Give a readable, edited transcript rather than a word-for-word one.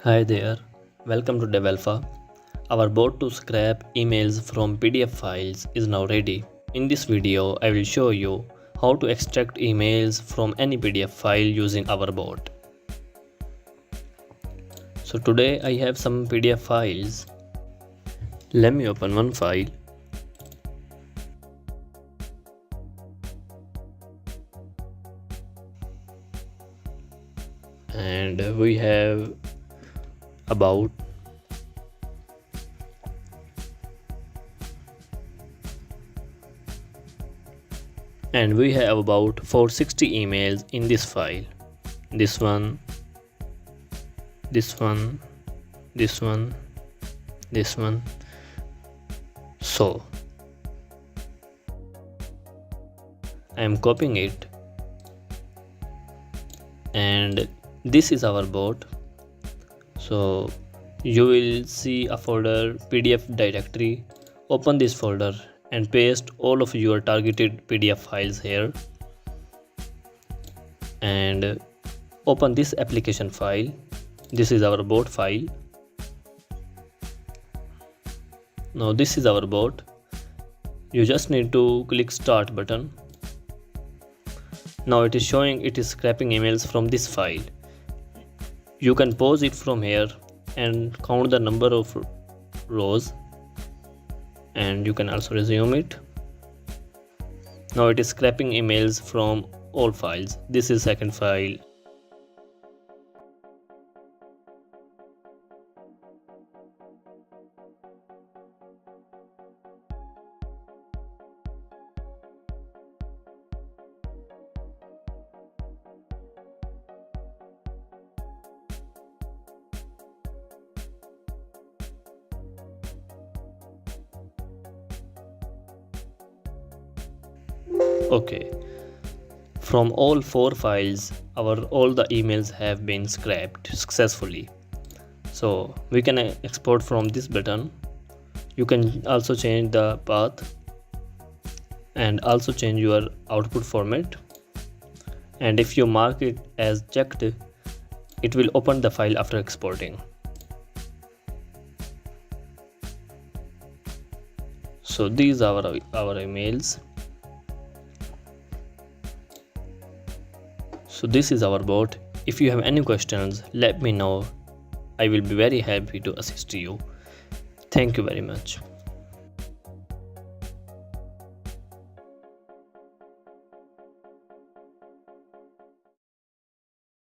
Hi there, welcome to DevAlpha. Our bot to scrap emails from PDF files is now ready. In this video, I will show you how to extract emails from any PDF file using our bot. So today I have some PDF files. Let me open one file. And we have about and we have about 460 emails in this file. This one, this one, this one, this one. So I am copying it, and this is our bot. So you will see a folder PDF directory. Open this folder and paste all of your targeted PDF files here, and open this application file. This is our bot file. Now this is our bot. You just need to click start button. Now it is showing it is scraping emails from this file. You can pause it from here and count the number of rows, and you can also resume it. Now it is scraping emails from all files. This is second file. Okay, from all four files all the emails have been scrapped successfully. So we can export from this button. You can also change the path and also change your output format, and if you mark it as checked, it will open the file after exporting. So these are our emails. So this is our bot. If you have any questions, let me know. I will be very happy to assist you. Thank you very much.